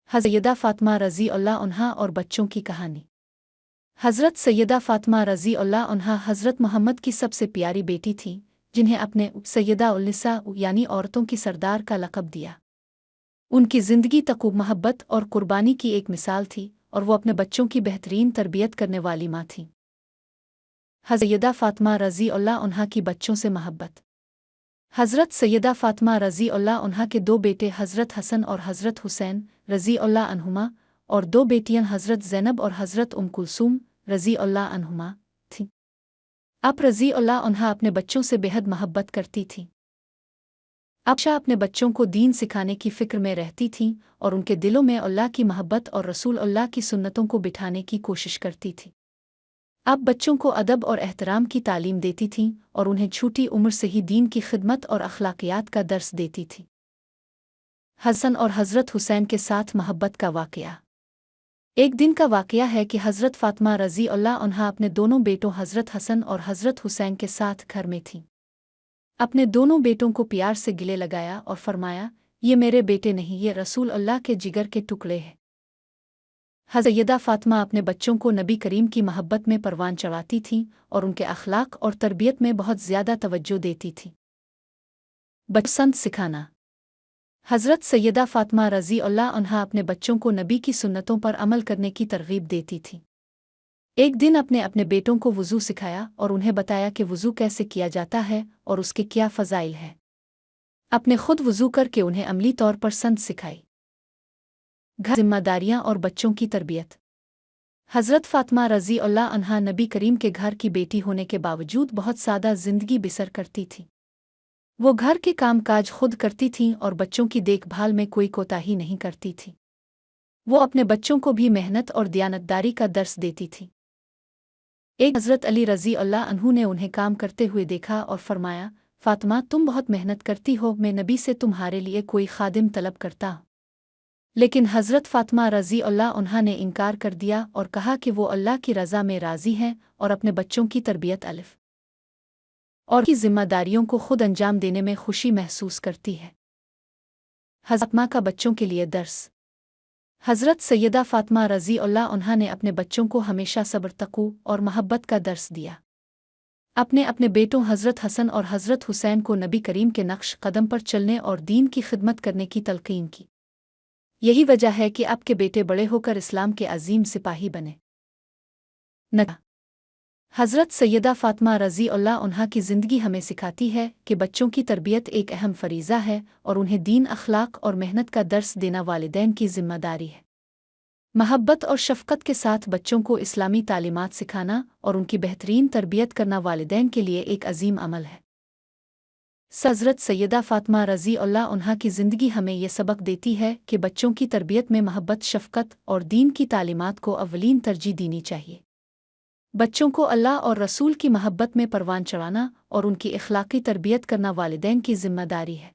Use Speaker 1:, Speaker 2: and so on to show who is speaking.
Speaker 1: सैयदा फ़ातिमा रज़ी अल्लाह अन्हा और बच्चों की कहानी। हज़रत सैयदा फ़ातिमा रज़ी अल्लाह अन्हा हज़रत मोहम्मद की सबसे प्यारी बेटी थीं, जिन्हें अपने सैयदा उल-निसा यानी औरतों की सरदार का लक़ब दिया। उनकी ज़िंदगी तक़वा, महब्बत और कुर्बानी की एक मिसाल थी और वो अपने बच्चों की बेहतरीन तरबियत करने वाली माँ थीं। सैयदा फ़ातिमा रज़ी अल्लाह अन्हा की बच्चों से महब्बत। हज़रत सैयदा फ़ातिमा रज़ी अल्लाह अन्हा के दो बेटे हज़रत हसन और हज़रत हुसैन रज़ी अल्लाह अन्हुमा और दो बेटियां हज़रत ज़ैनब और हज़रत उम कुलसूम रज़ी अल्लाह अन्हुमा थीं। आप रज़ी अल्लाह अन्हा अपने बच्चों से बेहद महब्बत करती थीं। आयशा अपने बच्चों को दीन सिखाने की फ़िक्र में रहती थीं और उनके दिलों में अल्लाह की महब्बत और रसूल अल्लाह की सुन्नतों को बिठाने की कोशिश करती थीं। आप बच्चों को अदब और एहतराम की तालीम देती थीं और उन्हें छोटी उम्र से ही दीन की खिदमत और अखलाकियात का दर्स देती थीं। हसन और हज़रत हुसैन के साथ महब्बत का वाक़या। एक दिन का वाक़या है कि हज़रत फ़ातिमा रज़ी अल्लाह अन्हा अपने दोनों बेटों हज़रत हसन और हज़रत हुसैन के साथ घर में थीं। अपने दोनों बेटों को प्यार से गले लगाया और फरमाया, ये मेरे बेटे नहीं, ये रसूल अल्लाह के जिगर के टुकड़े हैं। सैयदा फ़ातिमा अपने बच्चों को नबी करीम की महब्बत में परवान चढ़ाती थीं और उनके अखलाक और तरबियत में बहुत ज़्यादा तवज्जो देती थीं। बच्चों संत सिखाना। हज़रत सैयदा फ़ातिमा रज़ी अल्लाह अन्हा अपने बच्चों को नबी की सुन्नतों पर अमल करने की तरग़ीब देती थीं। एक दिन अपने अपने बेटों को वुज़ू सिखाया और उन्हें बताया कि वुज़ू कैसे किया जाता है और उसके क्या फ़ज़ाइल हैं। अपने खुद वुज़ू करके उन्हें अमली तौर पर संत सिखाई। घर जिम्मेदारियाँ और बच्चों की तरबियत। हज़रत फ़ातिमा रज़ी अल्लाह अन्हा नबी करीम के घर की बेटी होने के बावजूद बहुत सादा ज़िंदगी बसर करती थीं। वो घर के कामकाज खुद करती थीं और बच्चों की देखभाल में कोई कोताही नहीं करती थीं। वो अपने बच्चों को भी मेहनत और दयानतदारी का दर्स देती थीं। एक हज़रत अली रज़ी अल्लाह अन्हु ने उन्हें काम करते हुए देखा और फरमाया, फ़ातिमा, तुम बहुत मेहनत करती हो, मैं नबी से तुम्हारे लिए कोई खादिम तलब करता हूँ। लेकिन हज़रत फ़ातिमा रज़ी अल्लाह अन्हा ने इनकार कर दिया और कहा कि वो अल्लाह की रज़ा में राज़ी हैं और अपने बच्चों की तरबियत अलिफ़ और की ज़िम्मेदारियों को खुद अंजाम देने में खुशी महसूस करती है। हज़रत माँ का बच्चों के लिए दर्स। हज़रत सैयदा फ़ातिमा रज़ी अल्लाह अन्हा ने अपने बच्चों को हमेशा सब्र, तक़वा और महब्बत का दर्स दिया। अपने अपने बेटों हज़रत हसन और हज़रत हुसैन को नबी करीम के नक्श कदम पर चलने और दीन की खिदमत करने की तलक़ीन की। यही वजह है कि आपके बेटे बड़े होकर इस्लाम के अजीम सिपाही बने। हज़रत सैयदा फ़ातिमा रज़ी अल्लाह अन्हा की ज़िंदगी हमें सिखाती है कि बच्चों की तरबियत एक अहम फ़रीज़ा है और उन्हें दीन, अखलाक और मेहनत का दर्स देना वालिदैन की ज़िम्मेदारी है। महब्बत और शफ़क़त के साथ बच्चों को इस्लामी तालीमात सिखाना और उनकी बेहतरीन तरबियत करना वालिदैन के लिए एक अजीम अमल है। हज़रत सैयदा फ़ातिमा रज़ी अल्लाह अन्हा की ज़िंदगी हमें यह सबक देती है कि बच्चों की तरबियत में महब्बत, शफ़क़त और दीन की तालीमात को अव्वलीन तरजीह देनी चाहिए। बच्चों को अल्लाह और रसूल की महब्बत में परवान चढ़ाना और उनकी अखलाकी तरबियत करना वालिदैन की ज़िम्मेदारी है।